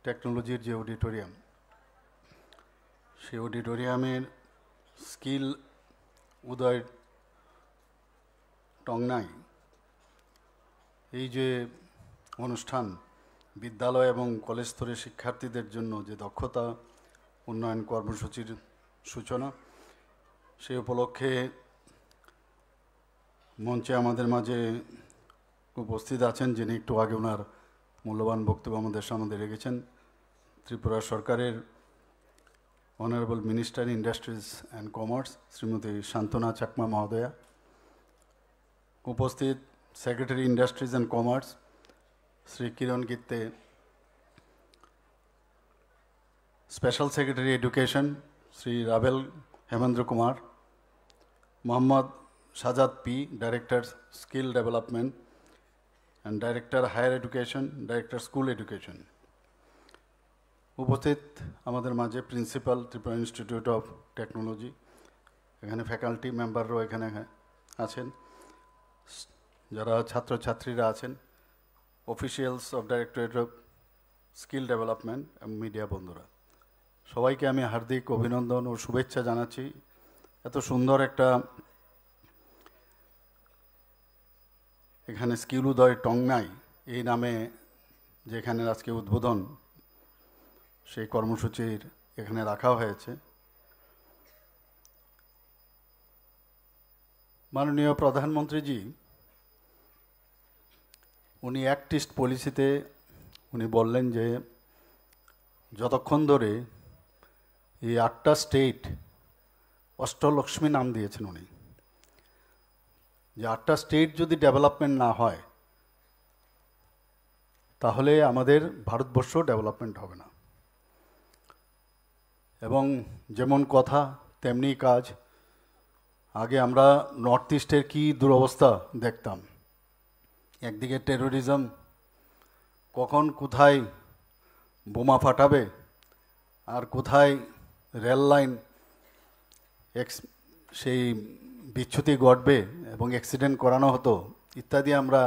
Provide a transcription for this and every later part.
টেকনোলজির যে অডিটোরিয়াম, সেই অডিটোরিয়ামের স্কিল উদয় টংনাই এই যে অনুষ্ঠান, বিদ্যালয় এবং কলেজ স্তরের শিক্ষার্থীদের জন্য যে দক্ষতা উন্নয়ন কর্মসূচির সূচনা, সেই উপলক্ষে মঞ্চে আমাদের মাঝে উপস্থিত আছেন, যিনি একটু আগে ওনার মূল্যবান বক্তব্য আমাদের সামনে রেখেছেন, ত্রিপুরা সরকারের honourable minister industries and commerce Shrimati Shantana Chakma মহোদয়া, উপস্থিত secretary industries and commerce Shri Kiran Gitte, special secretary education Shri Ravel Hemendra Kumar, Mohammad Sajad P, director skill development and director higher education, director school education, উপস্থিত আমাদের মাঝে principal Tripura Institute of Technology, এখানে ফ্যাকাল্টি মেম্বাররাও এখানে আছেন, যারা ছাত্রছাত্রীরা আছেন, officials of directorate of skill development এবং মিডিয়া বন্ধুরা, সবাইকে আমি হার্দিক অভিনন্দন ও শুভেচ্ছা জানাচ্ছি। এত সুন্দর একটা এখানে স্কিল উদয় টংনাই এই নামে যেখানে আজকে উদ্বোধন সেই কর্মসূচির এখানে রাখা হয়েছে। মাননীয় প্রধানমন্ত্রীজি উনি অ্যাক্ট ইস্ট পলিসিতে উনি বললেন যে যতক্ষণ ধরে এই 8টা স্টেট অষ্টলক্ষ্মী নাম দিয়েছেন উনি, যে 8টা স্টেট যদি ডেভেলপমেন্ট না হয় তাহলে আমাদের ভারতবর্ষ ডেভেলপমেন্ট হবে না। এবং যেমন কথা তেমনি কাজ। আগে আমরা নর্থ ইস্টের কী দুরবস্থা দেখতাম, একদিকে টেরোরিজম, কখন কোথায় বোমা ফাটাবে আর কোথায় রেল লাইন সেই বিচ্যুতি ঘটবে এবং অ্যাক্সিডেন্ট করানো হতো ইত্যাদি আমরা,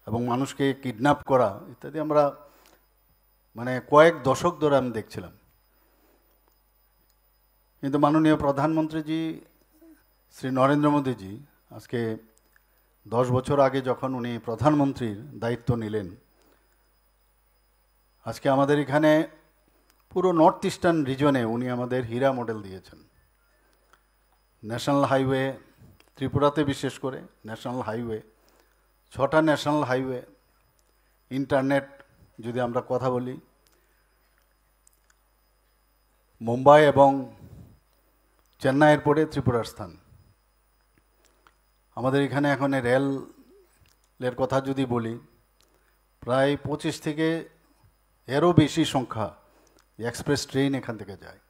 এবং মানুষকে কিডন্যাপ করা ইত্যাদি আমরা মানে কয়েক দশক ধরে আমি দেখছিলাম। কিন্তু মাননীয় প্রধানমন্ত্রীজি শ্রী নরেন্দ্র মোদীজি আজকে 10 বছর আগে যখন উনি প্রধানমন্ত্রীর দায়িত্ব নিলেন, আজকে আমাদের এখানে পুরো নর্থ ইস্টার্ন রিজনে উনি আমাদের হীরা মডেল দিয়েছেন। ন্যাশনাল হাইওয়ে, ত্রিপুরাতে বিশেষ করে ন্যাশনাল হাইওয়ে, 6টা ন্যাশনাল হাইওয়ে, ইন্টারনেট যদি আমরা কথা বলি, মুম্বাই এবং চেন্নাইয়ের পরে ত্রিপুরার স্থান। আমাদের এখানে এখন রেলের কথা যদি বলি, প্রায় 25 থেকে এরও বেশি সংখ্যা এক্সপ্রেস ট্রেন এখান থেকে যায়।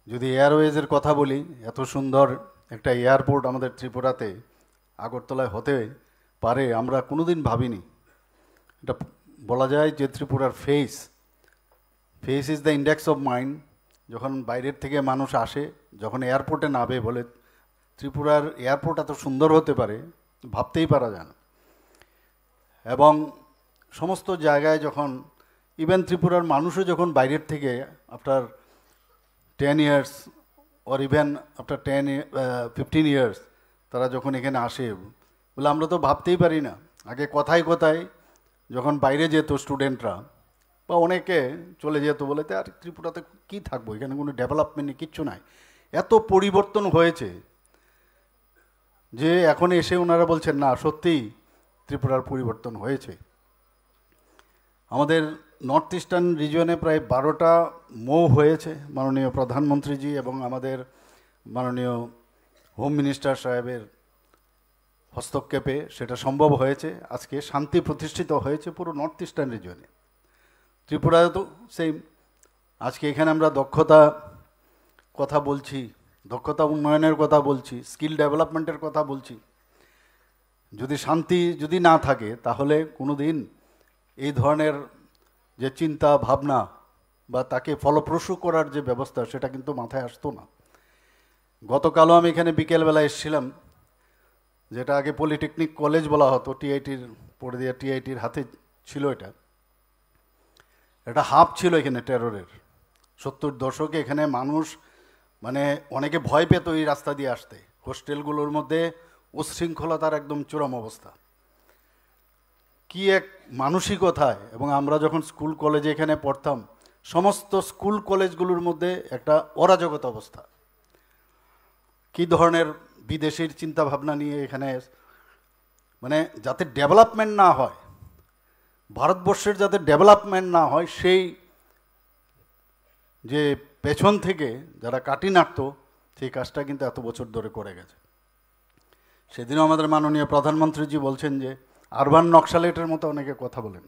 যদি এয়ারওয়েজের কথা বলি, এত সুন্দর একটা এয়ারপোর্ট আমাদের ত্রিপুরাতে আগরতলায় হতে পারে আমরা কোনোদিন ভাবিনি। এটা বলা যায় যে ত্রিপুরার face is the index of mind. যখন বাইরের থেকে মানুষ আসে, যখন এয়ারপোর্টে নামে, বলে ত্রিপুরার এয়ারপোর্ট এত সুন্দর হতে পারে ভাবতেই পারা যায় না। এবং সমস্ত জায়গায় যখন ইভেন ত্রিপুরার মানুষও যখন বাইরের থেকে after 10 years or even after 15 years তারা যখন এখানে আসে, বলে আমরা তো ভাবতেই পারি না। আগে কথায় কথায় যখন বাইরে যেত স্টুডেন্টরা বা অনেকে চলে যেত, বলে আর ত্রিপুরাতে কী থাকবো, এখানে কোনো ডেভেলপমেন্ট কিচ্ছু নাই। এত পরিবর্তন হয়েছে যে এখন এসে ওনারা বলছেন না, সত্যিই ত্রিপুরার পরিবর্তন হয়েছে। আমাদের নর্থ ইস্টার্ন রিজনে প্রায় 12টা মৌ হয়েছে মাননীয় প্রধানমন্ত্রীজি এবং আমাদের মাননীয় হোম মিনিস্টার সাহেবের হস্তক্ষেপে সেটা সম্ভব হয়েছে। আজকে শান্তি প্রতিষ্ঠিত হয়েছে পুরো নর্থ ইস্টার্ন রিজনে। ত্রিপুরায় তো সেম। আজকে এখানে আমরা দক্ষতা কথা বলছি, দক্ষতা উন্নয়নের কথা বলছি, স্কিল ডেভেলপমেন্টের কথা বলছি। যদি শান্তি যদি না থাকে তাহলে কোনো দিন এই ধরনের যে চিন্তা ভাবনা বা তাকে ফলপ্রসূ করার যে ব্যবস্থা সেটা কিন্তু মাথায় আসতো না। গতকালও আমি এখানে বিকেলবেলা এসেছিলাম, যেটা আগে পলিটেকনিক কলেজ বলা হতো, টিআইটির পড়ে দিয়ে টিআইটির হাতে ছিল এটা। একটা হাব ছিল এখানে টেররের। 70 দশকে এখানে মানুষ মানে অনেকে ভয় পেত এই রাস্তা দিয়ে আসতে। হোস্টেলগুলোর মধ্যে উচ্ছৃঙ্খলতার একদম চরম অবস্থা। কি এক মানসিকতায়! এবং আমরা যখন স্কুল কলেজে এখানে পড়তাম, সমস্ত স্কুল কলেজগুলোর মধ্যে একটা অরাজকতা অবস্থা। কি ধরনের বিদেশির চিন্তা ভাবনা নিয়ে এখানে, মানে যাতে ডেভেলপমেন্ট না হয়, ভারতবর্ষের যাতে ডেভেলপমেন্ট না হয়, সেই যে পেছন থেকে যারা কাটি নাড়ত, সেই কাজটা কিন্তু এত বছর ধরে করে গেছে। সেদিনও আমাদের মাননীয় প্রধানমন্ত্রীজি বলছেন যে আরবান নকশালেটের মতো অনেকে কথা বলেন,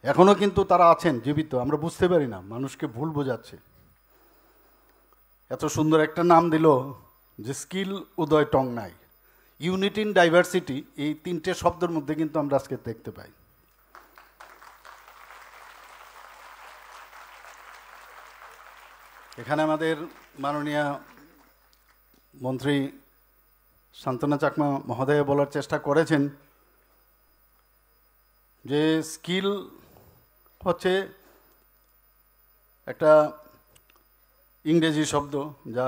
এখনও কিন্তু তারা আছেন জীবিত, আমরা বুঝতে পারি না, মানুষকে ভুল বোঝাচ্ছে। এত সুন্দর একটা নাম দিল যে স্কিল উদয় টংনাই, ইউনিটি ইন ডাইভার্সিটি, এই 3টে শব্দের মধ্যে কিন্তু আমরা আজকে দেখতে পাই। এখানে আমাদের মাননীয় মন্ত্রী শান্তনা চাকমা মহোদয় বলার চেষ্টা করেছেন যে স্কিল হচ্ছে একটা ইংরেজি শব্দ, যা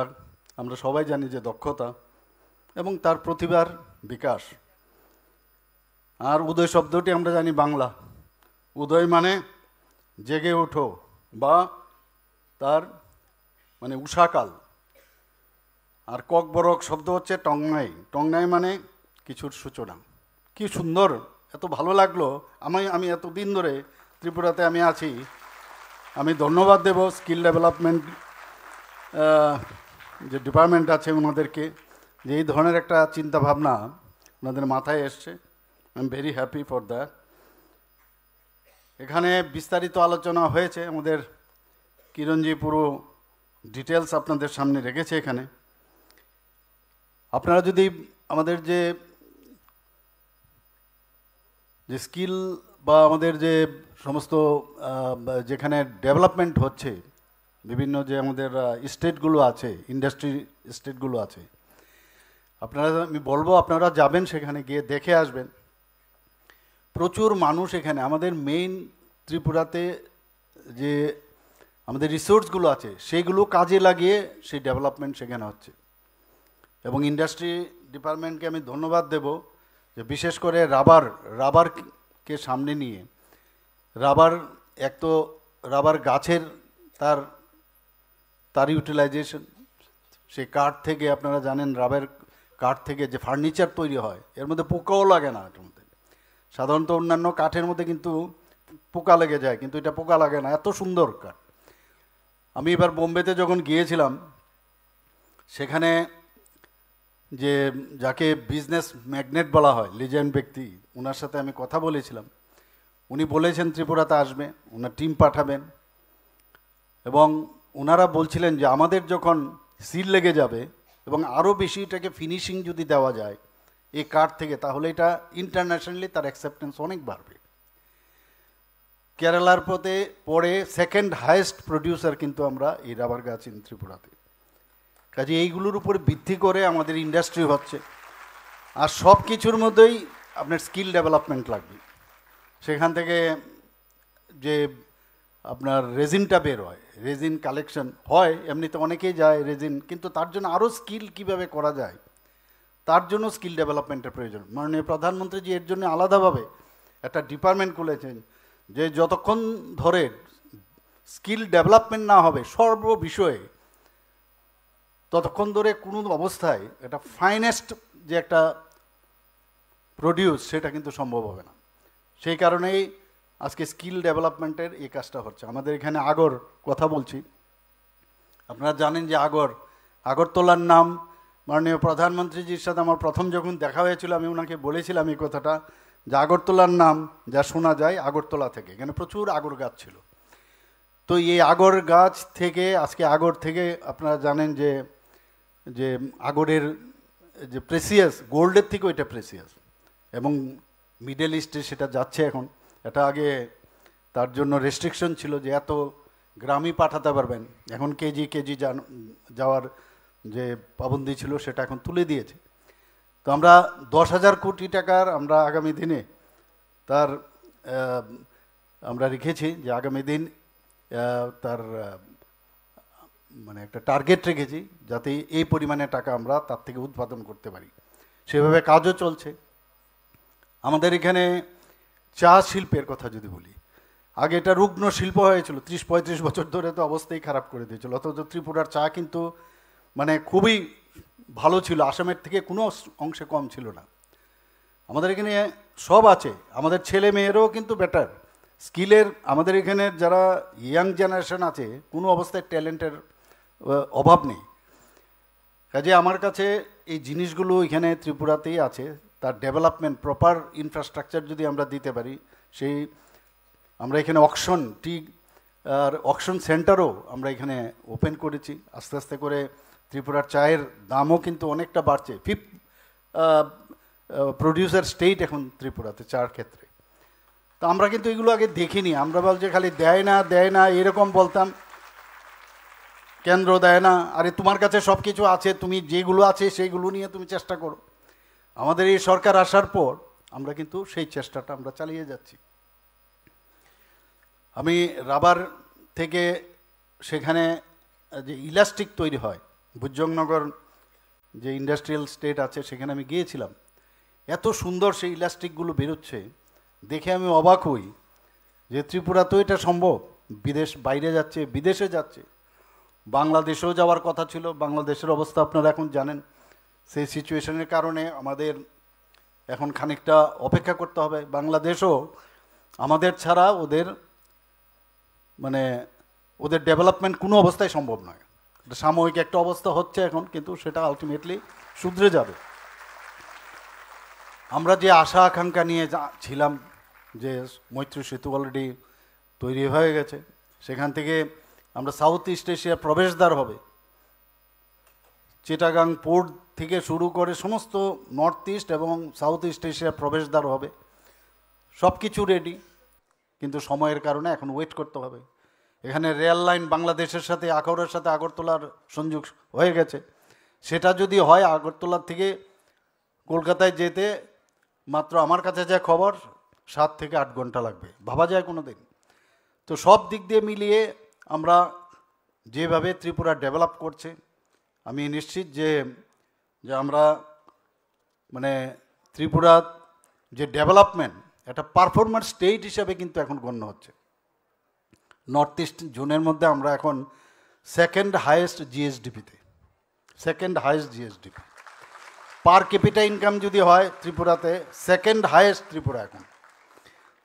আমরা সবাই জানি যে দক্ষতা এবং তার প্রতিভার বিকাশ। আর উদয় শব্দটি আমরা জানি বাংলা, উদয় মানে জেগে ওঠো, বা তার মানে উষাকাল। আর ককবরক শব্দ হচ্ছে টংনাই, টংনাই মানে কিছুর সূচনা। কি সুন্দর, এত ভালো লাগলো। আমি এত দিন ধরে ত্রিপুরাতে আমি আছি, আমি ধন্যবাদ দেব স্কিল ডেভেলপমেন্ট যে ডিপার্টমেন্ট আছে ওনাদেরকে, যে এই ধরনের একটা চিন্তা ভাবনা ওনাদের মাথায় এসছে। I am very happy for that. এখানে বিস্তারিত আলোচনা হয়েছে, আমাদের কিরণজি পুরো ডিটেলস আপনাদের সামনে রেখেছে। এখানে আপনারা যদি আমাদের যে স্কিল বা আমাদের যে সমস্ত যেখানে ডেভেলপমেন্ট হচ্ছে, বিভিন্ন যে আমাদের স্টেটগুলো আছে, ইন্ডাস্ট্রি স্টেটগুলো আছে, আপনারা, আমি বলবো আপনারা যাবেন সেখানে, গিয়ে দেখে আসবেন। প্রচুর মানুষ এখানে, আমাদের মেইন ত্রিপুরাতে যে আমাদের রিসোর্সগুলো আছে সেইগুলো কাজে লাগিয়ে সেই ডেভেলপমেন্ট সেখানে হচ্ছে। এবং ইন্ডাস্ট্রি ডিপার্টমেন্টকে আমি ধন্যবাদ দেব যে বিশেষ করে রাবারকে সামনে নিয়ে, রাবার এক তো রাবার গাছের তার ইউটিলাইজেশন, সেই কাঠ থেকে আপনারা জানেন রাবার কাঠ থেকে যে ফার্নিচার তৈরি হয়, এর মধ্যে পোকাও লাগে না। এটার মধ্যে সাধারণত অন্যান্য কাঠের মধ্যে কিন্তু পোকা লেগে যায়, কিন্তু এটা পোকা লাগে না, এত সুন্দর কাঠ। আমি এবার বোম্বেতে যখন গিয়েছিলাম, সেখানে যে যাকে বিজনেস ম্যাগনেট বলা হয়, লিজেন্ড ব্যক্তি, ওনার সাথে আমি কথা বলেছিলাম। উনি বলেছেন ত্রিপুরাতে আসবে, ওনার টিম পাঠাবেন, এবং ওনারা বলছিলেন যে আমাদের যখন সিল লেগে যাবে এবং আরও বেশি এটাকে ফিনিশিং যদি দেওয়া যায় এই কাঠ থেকে, তাহলে এটা ইন্টারন্যাশনালি তার অ্যাকসেপ্টেন্স অনেক বাড়বে। কেরালার পরে সেকেন্ড হাইয়েস্ট প্রডিউসার কিন্তু আমরা এই রাবার গাছ ইন ত্রিপুরাতে। কাজে এইগুলোর উপরে ভিত্তি করে আমাদের ইন্ডাস্ট্রি হচ্ছে। আর সব কিছুর মধ্যেই আপনার স্কিল ডেভেলপমেন্ট লাগবে। সেখান থেকে যে আপনার রেজিনটা বের হয়, রেজিন কালেকশন হয়, এমনিতে অনেকেই যায় রেজিন, কিন্তু তার জন্য আরও স্কিল কিভাবে করা যায়, তার জন্য স্কিল ডেভেলপমেন্টের প্রয়োজন। মাননীয় প্রধানমন্ত্রীজি এর জন্য আলাদাভাবে একটা ডিপার্টমেন্ট খুলেছেন, যে যতক্ষণ ধরে স্কিল ডেভেলপমেন্ট না হবে সর্ব বিষয়ে, ততক্ষণ ধরে কোনো অবস্থায় এটা ফাইনেস্ট যে একটা প্রডিউস সেটা কিন্তু সম্ভব হবে না। সেই কারণেই আজকে স্কিল ডেভেলপমেন্টের এই কাজটা হচ্ছে। আমাদের এখানে আগর কথা বলছি, আপনারা জানেন যে আগরতলার নাম মাননীয় প্রধানমন্ত্রীজির সাথে আমার প্রথম যখন দেখা হয়েছিল, আমি ওনাকে বলেছিলাম এই কথাটা, যে আগরতলার নাম যা শোনা যায় আগরতলা থেকে, এখানে প্রচুর আগর গাছ ছিল। তো এই আগর গাছ থেকে আজকে আগর থেকে আপনারা জানেন যে আগরের যে প্রেসিয়াস, গোল্ডের থেকেও এটা প্রেসিয়াস, এবং মিডল ইস্টে সেটা যাচ্ছে এখন। এটা আগে তার জন্য রেস্ট্রিকশন ছিল যে এত গ্রামই পাঠাতে পারবেন, এখন কেজি যাওয়ার যে পাবন্দি ছিল সেটা এখন তুলে দিয়েছে। তো আমরা 10,000 কোটি টাকার আমরা আগামী দিনে তার আমরা রেখেছি যে আগামী দিন তার মানে একটা টার্গেট রেখেছি যাতে এই পরিমাণে টাকা আমরা তার থেকে উৎপাদন করতে পারি, সেভাবে কাজও চলছে। আমাদের এখানে চা শিল্পের কথা যদি বলি, আগে এটা রুগ্ন শিল্প হয়েছিল, 30-35 বছর ধরে তো অবস্থাই খারাপ করে দিয়েছিল, অথচ ত্রিপুরার চা কিন্তু মানে খুবই ভালো ছিল, আসামের থেকে কোনো অংশে কম ছিল না। আমাদের এখানে সব আছে, আমাদের ছেলে মেয়েরও কিন্তু বেটার স্কিলের, আমাদের এখানে যারা ইয়াং জেনারেশন আছে কোনো অবস্থায় ট্যালেন্টের অভাব নেই। কাজে আমার কাছে এই জিনিসগুলো এখানে ত্রিপুরাতেই আছে, তার ডেভেলপমেন্ট প্রপার ইনফ্রাস্ট্রাকচার যদি আমরা দিতে পারি, সেই আমরা এখানে অকশন আর অকশন সেন্টারও আমরা এখানে ওপেন করেছি। আস্তে আস্তে করে ত্রিপুরার চায়ের দামও কিন্তু অনেকটা বাড়ছে, 5th প্রডিউসার স্টেট এখন ত্রিপুরাতে চার ক্ষেত্রে। তো আমরা কিন্তু এগুলো আগে দেখিনি, আমরা বলছি খালি দেয় না দেয় না এরকম বলতাম, কেন্দ্র দেয় না, আরে তোমার কাছে সব কিছু আছে, তুমি যেগুলো আছে সেইগুলো নিয়ে তুমি চেষ্টা করো। আমাদের এই সরকার আসার পর আমরা কিন্তু সেই চেষ্টাটা আমরা চালিয়ে যাচ্ছি। আমি রাবার থেকে সেখানে যে ইলাস্টিক তৈরি হয়, বুজ্জংনগর যে ইন্ডাস্ট্রিয়াল স্টেট আছে সেখানে আমি গিয়েছিলাম, এত সুন্দর সেই ইলাস্টিকগুলো বেরোচ্ছে দেখে আমি অবাক হই যে ত্রিপুরাতেও এটা সম্ভব, বাইরে যাচ্ছে, বিদেশে যাচ্ছে, বাংলাদেশেও যাওয়ার কথা ছিল। বাংলাদেশের অবস্থা আপনারা এখন জানেন, সেই সিচুয়েশনের কারণে আমাদের এখন খানিকটা অপেক্ষা করতে হবে। বাংলাদেশও আমাদের ছাড়া ওদের ডেভেলপমেন্ট কোনো অবস্থায় সম্ভব নয়। এটা সাময়িক একটা অবস্থা হচ্ছে এখন, কিন্তু সেটা আলটিমেটলি শুধরে যাবে। আমরা যে আশা আকাঙ্ক্ষা নিয়ে ছিলাম যে মৈত্রী সেতু অলরেডি তৈরি হয়ে গেছে, সেখান থেকে আমরা সাউথ ইস্ট এশিয়ার প্রবেশদ্বার হবে, চিটাগাং পোর্ট থেকে শুরু করে সমস্ত নর্থ ইস্ট এবং সাউথ ইস্ট এশিয়ার প্রবেশদ্বার হবে, সব কিছু রেডি, কিন্তু সময়ের কারণে এখন ওয়েট করতে হবে। এখানে রেল লাইন বাংলাদেশের সাথে আখাউড়ার সাথে আগরতলার সংযোগ হয়ে গেছে, সেটা যদি হয় আগরতলার থেকে কলকাতায় যেতে মাত্র আমার কাছে যা খবর 7 থেকে 8 ঘন্টা লাগবে, ভাবা যায় কোনো দিন? তো সব দিক দিয়ে মিলিয়ে আমরা যেভাবে ত্রিপুরা ডেভেলপ করছে, আমি নিশ্চিত যে আমরা ত্রিপুরা যে ডেভেলপমেন্ট একটা পারফরম্যান্স স্টেট হিসাবে কিন্তু এখন গণ্য হচ্ছে। নর্থ ইস্ট জোনের মধ্যে আমরা এখন সেকেন্ড হাইয়েস্ট জিএসডিপিতে, পার ক্যাপিটা ইনকাম যদি হয় ত্রিপুরাতে সেকেন্ড হাইয়েস্ট ত্রিপুরা এখন।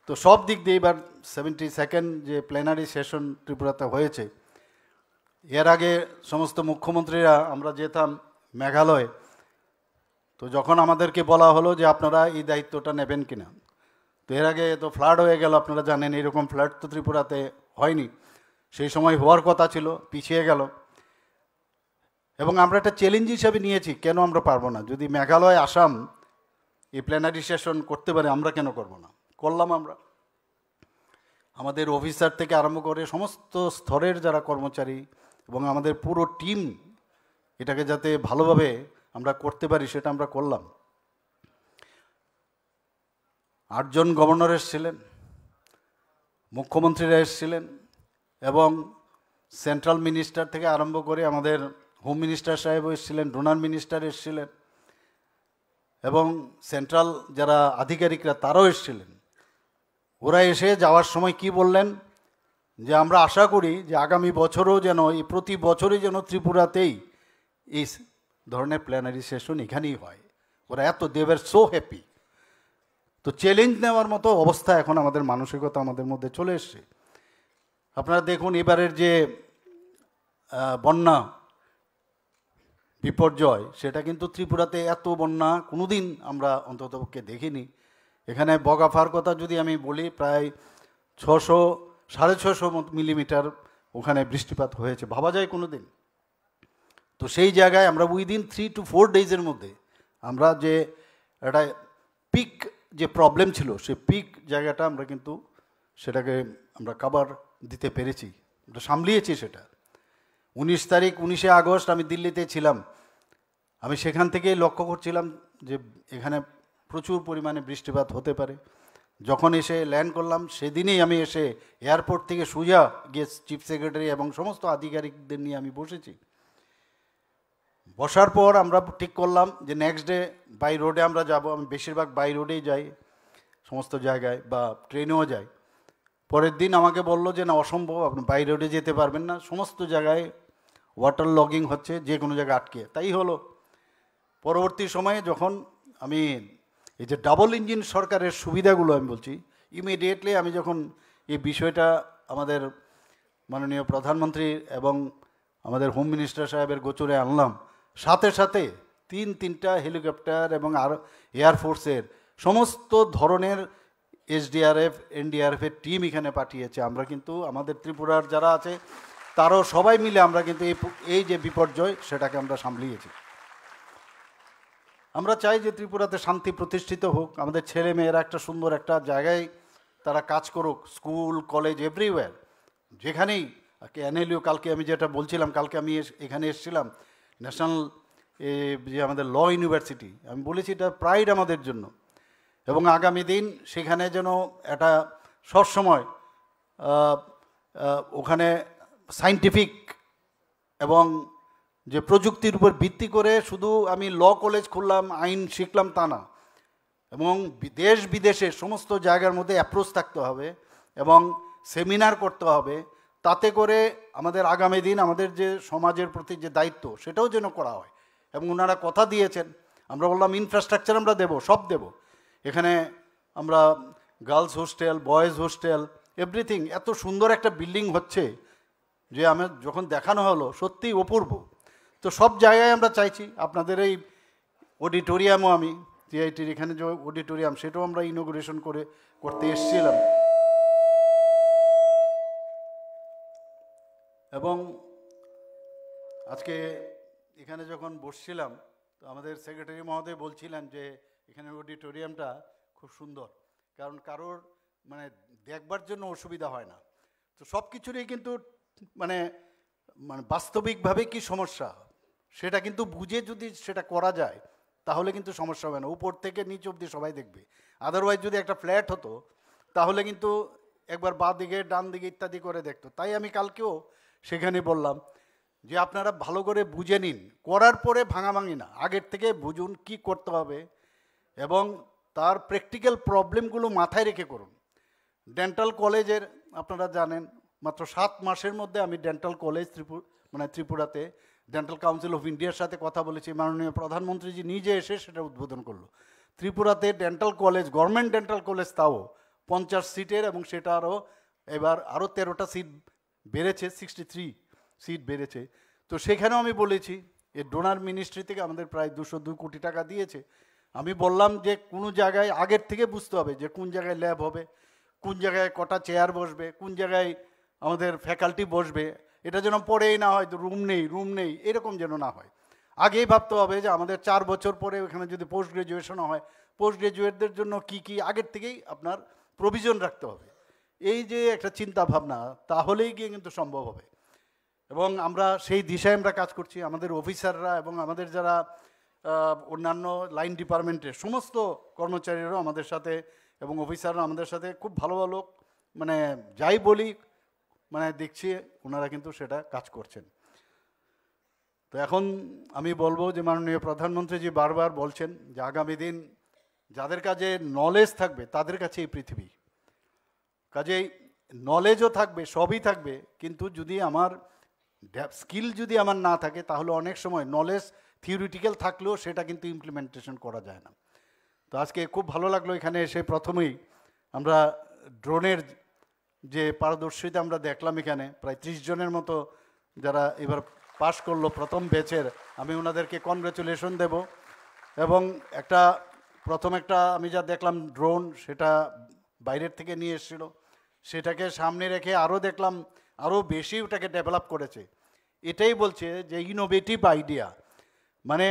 তো সব দিক দিয়ে এবার 72nd যে প্লেনারি সেশন ত্রিপুরাতে হয়েছে, এর আগে সমস্ত মুখ্যমন্ত্রীরা আমরা যেতাম মেঘালয়, তো যখন আমাদেরকে বলা হলো যে আপনারা এই দায়িত্বটা নেবেন কিনা, তো এর আগে তো ফ্লাড হয়ে গেল, আপনারা জানেন এরকম ফ্লাড তো ত্রিপুরাতে হয়নি, সেই সময় হওয়ার কথা ছিল, পিছিয়ে গেল। এবং আমরা একটা চ্যালেঞ্জ হিসাবে নিয়েছি, কেন আমরা পারবো না? যদি মেঘালয় আসাম এই প্ল্যানারি সেশন করতে পারে, আমরা কেন করব না? করলাম আমরা। আমাদের অফিসার থেকে আরম্ভ করে সমস্ত স্তরের যারা কর্মচারী এবং আমাদের পুরো টিম এটাকে যাতে ভালোভাবে আমরা করতে পারি সেটা আমরা করলাম। 8 জন গভর্নর এসেছিলেন, মুখ্যমন্ত্রীরা এসেছিলেন, এবং সেন্ট্রাল মিনিস্টার থেকে আরম্ভ করে আমাদের হোম মিনিস্টার সাহেবও এসেছিলেন, ডোনার মিনিস্টার এসেছিলেন, এবং সেন্ট্রাল যারা আধিকারিকরা তারাও এসেছিলেন। ওরা এসে যাওয়ার সময় কি বললেন, যে আমরা আশা করি যে আগামী বছরও যেন প্রতি বছরই যেন ত্রিপুরাতেই এই ধরনের প্ল্যানারি সেশন এখানেই হয়। ওরা এত দেওয়ার সো হ্যাপি। তো চ্যালেঞ্জ নেওয়ার মতো অবস্থা এখন আমাদের মানসিকতা আমাদের মধ্যে চলে এসছে। আপনারা দেখুন এবারের যে বন্যা বিপর্যয়, সেটা কিন্তু ত্রিপুরাতে এত বন্যা কোনোদিন আমরা অন্ততপক্ষে দেখিনি। এখানে বগাফার কথা যদি আমি বলি, প্রায় 600-650 মিলিমিটার ওখানে বৃষ্টিপাত হয়েছে, ভাবা যায় কোনো দিন? তো সেই জায়গায় আমরা উইদিন 3 to 4 ডেজের মধ্যে আমরা যে একটা পিক যে প্রবলেম ছিল, সেই পিক জায়গাটা আমরা কিন্তু সেটাকে আমরা কভার দিতে পেরেছি, আমরা সামলিয়েছি সেটা। 19 আগস্ট আমি দিল্লিতে ছিলাম, আমি সেখান থেকেই লক্ষ্য করছিলাম যে এখানে প্রচুর পরিমাণে বৃষ্টিপাত হতে পারে, যখন এসে ল্যান্ড করলাম সেদিনেই আমি এসে এয়ারপোর্ট থেকে সোজা গিয়ে চিফ সেক্রেটারি এবং সমস্ত আধিকারিকদের নিয়ে আমি বসেছি। বসার পর আমরা ঠিক করলাম যে নেক্সট ডে বাই রোডে আমরা যাব। আমি বেশিরভাগ বাই রোডেই যাই সমস্ত জায়গায়, বা ট্রেনেও যাই। পরের দিন আমাকে বলল যে না, অসম্ভব, আপনি বাই রোডে যেতে পারবেন না, সমস্ত জায়গায় ওয়াটার লগিং হচ্ছে, যে কোনো জায়গায় আটকে। তাই হলো। পরবর্তী সময়ে যখন আমি এই যে ডাবল ইঞ্জিন সরকারের সুবিধাগুলো আমি বলছি, ইমিডিয়েটলি আমি যখন এই বিষয়টা আমাদের মাননীয় প্রধানমন্ত্রী এবং আমাদের হোম মিনিস্টার সাহেবের গোচরে আনলাম, সাথে সাথে তিনটা হেলিকপ্টার এবং আর এয়ারফোর্সের সমস্ত ধরনের এসডিআরএফ এনডিআরএফের টিম এখানে পাঠিয়েছে। আমরা কিন্তু আমাদের ত্রিপুরার যারা আছে তারাও সবাই মিলে আমরা কিন্তু এই যে বিপর্যয় সেটাকে আমরা সামলিয়েছি। আমরা চাই যে ত্রিপুরাতে শান্তি প্রতিষ্ঠিত হোক, আমাদের ছেলে মেয়েরা একটা সুন্দর একটা জায়গায় তারা কাজ করুক, স্কুল কলেজ এভরিওয়্যার, যেখানেই। এনএলইউ, কালকে আমি যেটা বলছিলাম, কালকে আমি এখানে এসেছিলাম ন্যাশনাল যে আমাদের ল ইউনিভার্সিটি, আমি বলেছি এটা প্রাইড আমাদের জন্য। এবং আগামী দিন সেখানে যেন একটা সবসময় ওখানে সায়েন্টিফিক এবং যে প্রযুক্তির উপর ভিত্তি করে শুধু আমি ল কলেজ খুললাম, আইন শিখলাম তা না, এবং দেশ বিদেশে সমস্ত জায়গার মধ্যে অ্যাপ্রোচ থাকতে হবে এবং সেমিনার করতে হবে, তাতে করে আমাদের আগামী দিন আমাদের যে সমাজের প্রতি যে দায়িত্ব সেটাও যেন করা হয়। এবং ওনারা কথা দিয়েছেন, আমরা বললাম ইনফ্রাস্ট্রাকচার আমরা দেব, সব দেব। এখানে আমরা girls hostel, boys hostel, everything, এত সুন্দর একটা বিল্ডিং হচ্ছে যে আমার যখন দেখানো হলো সত্যিই অপূর্ব। তো সব জায়গায় আমরা চাইছি, আপনাদের এই অডিটোরিয়ামও, আমি টিআইটির এখানে যে অডিটোরিয়াম সেটাও আমরা ইনোগ্রেশন করতে এসেছিলাম। এবং আজকে এখানে যখন বসছিলাম তো আমাদের সেক্রেটারি মহোদয় বলছিলেন যে এখানে অডিটোরিয়ামটা খুব সুন্দর, কারণ কারোর মানে দেখবার জন্য অসুবিধা হয় না। তো সব কিছুরই কিন্তু মানে বাস্তবিকভাবে কি সমস্যা সেটা কিন্তু বুঝে যদি সেটা করা যায় তাহলে কিন্তু সমস্যা হবে না, উপর থেকে নিচ অবধি সবাই দেখবে। আদারওয়াইজ যদি একটা ফ্ল্যাট হতো তাহলে কিন্তু একবার বাঁ দিকে ডান দিকে ইত্যাদি করে দেখতো। তাই আমি কালকেও সেখানে বললাম যে আপনারা ভালো করে বুঝে নিন, করার পরে ভাঙাভাঙি না, আগের থেকে বুঝুন কি করতে হবে এবং তার প্র্যাকটিক্যাল প্রবলেমগুলো মাথায় রেখে করুন। ডেন্টাল কলেজের আপনারা জানেন মাত্র 7 মাসের মধ্যে আমি ডেন্টাল কলেজ ত্রিপুরাতে ডেন্টাল কাউন্সিল অফ ইন্ডিয়ার সাথে কথা বলেছি, মাননীয় প্রধানমন্ত্রীজি নিজে এসে সেটা উদ্বোধন করলো। ত্রিপুরাতে dental college, government dental college, তাও 50 সিটের, এবং সেটা এবার আরও 13টা সিট বেড়েছে, 63 সিট বেড়েছে। তো সেখানেও আমি বলেছি এই ডোনার মিনিস্ট্রি থেকে আমাদের প্রায় 202 কোটি টাকা দিয়েছে। আমি বললাম যে কোনো জায়গায় আগের থেকে বুঝতে হবে যে কোন জায়গায় ল্যাব হবে, কোন জায়গায় কটা চেয়ার বসবে, কোন জায়গায় আমাদের ফ্যাকাল্টি বসবে, এটা যেন পরেই না হয় রুম নেই এরকম যেন না হয়। আগেই ভাবতে হবে যে আমাদের 4 বছর পরে ওখানে যদি পোস্ট গ্রাজুয়েশনও হয়, পোস্ট গ্রাজুয়েটদের জন্য কি আগের থেকেই আপনার প্রভিশন রাখতে হবে। এই যে একটা চিন্তা ভাবনা, তাহলেই গিয়ে কিন্তু সম্ভব হবে। এবং আমরা সেই দিশায় আমরা কাজ করছি। আমাদের অফিসাররা এবং আমাদের যারা অন্যান্য লাইন ডিপার্টমেন্টের সমস্ত কর্মচারীরাও আমাদের সাথে এবং অফিসাররা আমাদের সাথে খুব ভালো ভালো, মানে যাই বলি দেখছি ওনারা কিন্তু সেটা কাজ করছেন। তো এখন আমি বলবো যে মাননীয় প্রধানমন্ত্রীজি বারবার বলছেন যে আগামী দিন যাদের কাছে নলেজ থাকবে তাদের কাছে এই পৃথিবী, কাজেই নলেজও থাকবে, সবই থাকবে, কিন্তু যদি আমার স্কিল যদি আমার না থাকে তাহলে অনেক সময় নলেজ থিওরিটিক্যাল থাকলেও সেটা কিন্তু ইমপ্লিমেন্টেশন করা যায় না। তো আজকে খুব ভালো লাগলো এখানে এসে, প্রথমেই আমরা ড্রোনের যে পারদর্শিতা আমরা দেখলাম, এখানে প্রায় 30 জনের মতো যারা এবার পাশ করলো প্রথম ব্যাচের, আমি ওনাদেরকে কনগ্রাচুলেশন দেব। এবং প্রথম একটা আমি যা দেখলাম ড্রোন, সেটা বাইরের থেকে নিয়ে এসেছিলো, সেটাকে সামনে রেখে আরও দেখলাম আরও বেশি ওটাকে ডেভেলপ করেছে। এটাই বলছে যে ইনোভেটিভ আইডিয়া, মানে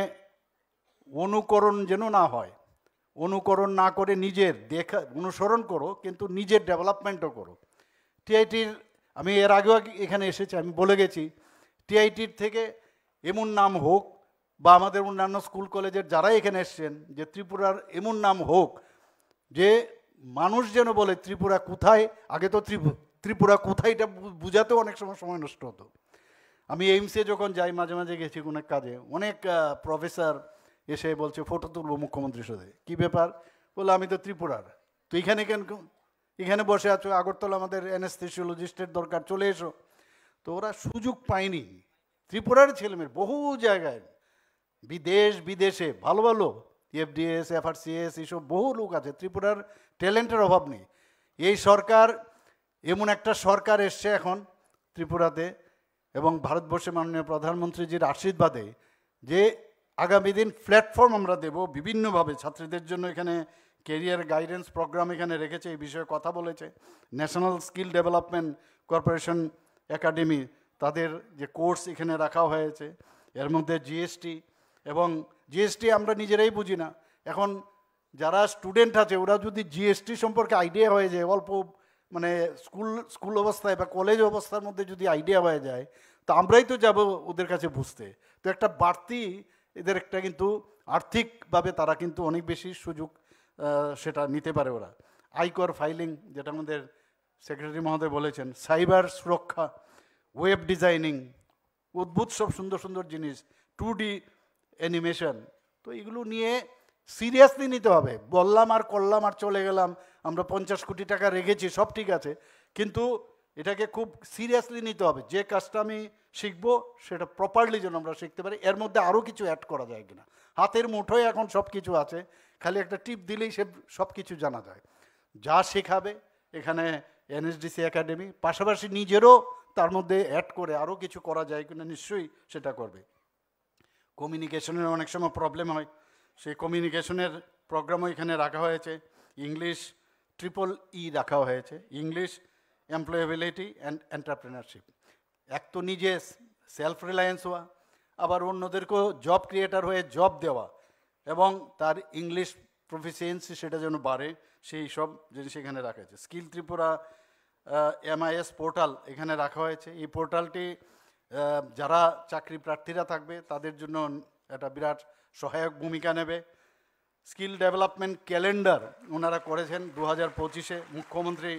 অনুকরণ যেন না হয়, অনুকরণ না করে নিজের অনুসরণ করো, কিন্তু নিজের ডেভেলপমেন্টও করো। টিআইটির আমি এর আগেও এখানে এসেছি, আমি বলে গেছি টিআইটির থেকে এমন নাম হোক, বা আমাদের অন্যান্য স্কুল কলেজের যারা এখানে এসছেন, যে ত্রিপুরার এমন নাম হোক যে মানুষ যেন বলে ত্রিপুরা কোথায়, আগে তো ত্রিপুরা কোথায় এটা বুঝাতেও অনেক সময় নষ্ট হতো। আমি এইমসে যখন যাই, মাঝে মাঝে গেছি কোনো এক কাজে, অনেক প্রফেসর এসে বলছে ফটো তুলবো মুখ্যমন্ত্রীর সাথে। কী ব্যাপার? বলে আমি তো ত্রিপুরার। তো এখানে কেন, এখানে বসে আছো, আগরতলা আমাদের অ্যানেস্থেসিওলজিস্টের দরকার, চলে এসো। তো ওরা সুযোগ পায়নি। ত্রিপুরার ছেলেমেয়ের বহু জায়গায়, বিদেশে ভালো ভালো এফডিএস, এফআরসিএস, এইসব বহু লোক আছে। ত্রিপুরার ট্যালেন্টের অভাব নেই। এই সরকার, এমন একটা সরকার এসছে এখন ত্রিপুরাতে, এবং ভারতবর্ষে মাননীয় প্রধানমন্ত্রীজির আশীর্বাদে, যে আগামী দিন প্ল্যাটফর্ম আমরা দেব বিভিন্নভাবে ছাত্রীদের জন্য। এখানে কেরিয়ার গাইডেন্স প্রোগ্রাম এখানে রেখেছে, এই বিষয়ে কথা বলেছে। National skill development corporation academy, তাদের যে কোর্স এখানে রাখা হয়েছে। এর মধ্যে জিএসটি, এবং জিএসটি আমরা নিজেরাই বুঝি না। এখন যারা স্টুডেন্ট আছে ওরা যদি জিএসটি সম্পর্কে আইডিয়া হয়ে যায়, অল্প মানে স্কুল অবস্থায় বা কলেজ অবস্থার মধ্যে যদি আইডিয়া হয়ে যায়, তো আমরাই তো যাব ওদের কাছে বুঝতে। তো একটা বাড়তি এদের একটা কিন্তু আর্থিকভাবে তারা কিন্তু অনেক বেশি সুযোগ সেটা নিতে পারে ওরা। আয়কর ফাইলিং, যেটা আমাদের সেক্রেটারি মহোদয় বলেছেন, সাইবার সুরক্ষা, ওয়েব ডিজাইনিং, অদ্ভুত সব সুন্দর সুন্দর জিনিস, 2D অ্যানিমেশন। তো এগুলো নিয়ে সিরিয়াসলি নিতে হবে। বললাম আর করলাম আর চলে গেলাম, আমরা 50 কোটি টাকা রেখেছি, সব ঠিক আছে, কিন্তু এটাকে খুব সিরিয়াসলি নিতে হবে। যে কাজটা আমি শিখবো সেটা প্রপারলি যেন আমরা শিখতে পারি। এর মধ্যে আরও কিছু অ্যাড করা যায় কিনা। হাতের মুঠোয় এখন সব কিছু আছে, খালি একটা টিপ দিলেই সব কিছু জানা যায়। যা শেখাবে এখানে এনএসডিসি একাডেমি, পাশাপাশি নিজেরও তার মধ্যে অ্যাড করে আরও কিছু করা যায় কিনা, নিশ্চয়ই সেটা করবে। কমিউনিকেশনের অনেক সময় প্রবলেম হয়, সেই কমিউনিকেশনের প্রোগ্রামও এখানে রাখা হয়েছে। ইংলিশ EEE রাখা হয়েছে, ইংলিশ, এমপ্লয়েবিলিটি অ্যান্ড এন্টারপ্রেনারশিপ। এক তো নিজে সেলফ রিলায়েন্স হওয়া, আবার অন্যদেরকেও জব ক্রিয়েটার হয়ে জব দেওয়া, এবং তার ইংলিশ প্রফিসিয়েন্সি সেটা যেন বাড়ে, সেই সব জিনিস এখানে রাখা হয়েছে। স্কিল ত্রিপুরা MIS পোর্টাল এখানে রাখা হয়েছে। এই পোর্টালটি যারা চাকরি প্রার্থীরা থাকবে তাদের জন্য একটা বিরাট সহায়ক ভূমিকা নেবে। স্কিল ডেভেলপমেন্ট ক্যালেন্ডার ওনারা করেছেন 2025-এ মুখ্যমন্ত্রী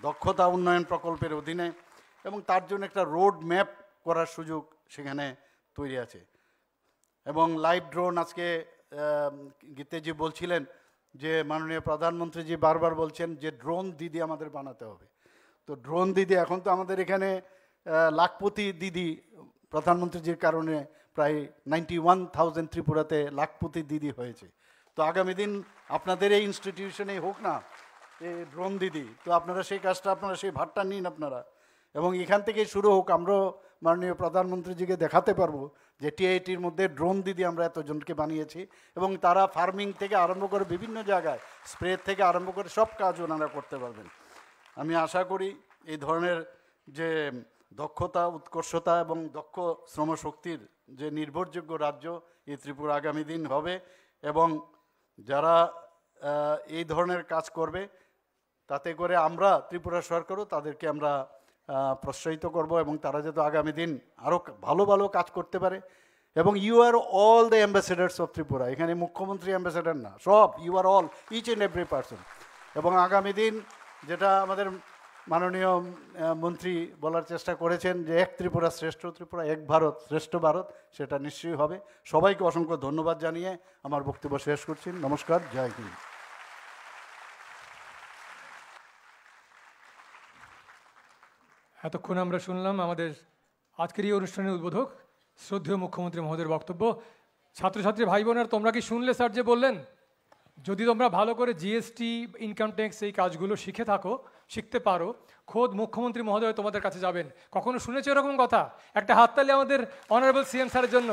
দক্ষতা উন্নয়ন প্রকল্পের অধীনে, এবং তার জন্য একটা রোড ম্যাপ করার সুযোগ সেখানে তৈরি আছে। এবং লাইভ ড্রোন, আজকে গীতেজি বলছিলেন যে মাননীয় প্রধানমন্ত্রীজি বারবার বলছেন যে ড্রোন দিদি আমাদের বানাতে হবে। তো ড্রোন দিদি, এখন তো আমাদের এখানে লাখপতি দিদি প্রধানমন্ত্রীজির কারণে প্রায় 91,000 ত্রিপুরাতে লাখপতি দিদি হয়েছে। তো আগামী দিন আপনাদের এই ইনস্টিটিউশনেই হোক না এই ড্রোন দিদি, তো আপনারা সেই কাজটা, আপনারা সেই ভারটা নিন আপনারা, এবং এখান থেকেই শুরু হোক। আমরাও মাননীয় প্রধানমন্ত্রীজিকে দেখাতে পারবো যে TITর মধ্যে ড্রোন দিদি আমরা এতজনকে বানিয়েছি, এবং তারা ফার্মিং থেকে আরম্ভ করে বিভিন্ন জায়গায় স্প্রে থেকে আরম্ভ করে সব কাজ ওনারা করতে পারবেন। আমি আশা করি এই ধরনের যে দক্ষতা, উৎকর্ষতা এবং দক্ষ শ্রমশক্তির যে নির্ভরযোগ্য রাজ্য এই ত্রিপুরা আগামী দিন হবে, এবং যারা এই ধরনের কাজ করবে তাতে করে আমরা ত্রিপুরা সরকারও তাদেরকে আমরা প্রোৎসাহিত করব, এবং তারা যাতে আগামী দিন আরও ভালো ভালো কাজ করতে পারে। এবং you are all the ambassadors of Tripura. এখানে মুখ্যমন্ত্রী অ্যাম্বাসেডার না, সব you are all, each and every person. এবং আগামী দিন যেটা আমাদের মাননীয় মন্ত্রী বলার চেষ্টা করেছেন যে এক ত্রিপুরা শ্রেষ্ঠ ত্রিপুরা, এক ভারত শ্রেষ্ঠ ভারত, সেটা নিশ্চয়ই হবে। সবাইকে অসংখ্য ধন্যবাদ জানিয়ে আমার বক্তব্য শেষ করছি। নমস্কার, জয় হিন্দ। এতক্ষণ আমরা শুনলাম আমাদের আজকের এই অনুষ্ঠানের উদ্বোধক শ্রদ্ধেয় মুখ্যমন্ত্রী মহোদয়ের বক্তব্য। ছাত্রছাত্রী ভাই বোনেরা, তোমরা কি শুনলে স্যার যে বললেন? যদি তোমরা ভালো করে জিএসটি, ইনকাম ট্যাক্স এই কাজগুলো শিখতে পারো, খোদ মুখ্যমন্ত্রী মহোদয় তোমাদের কাছে যাবেন। কখনো শুনেছো এরকম কথা? একটা হাততালি আমাদের অনারেবল CM স্যারের জন্য।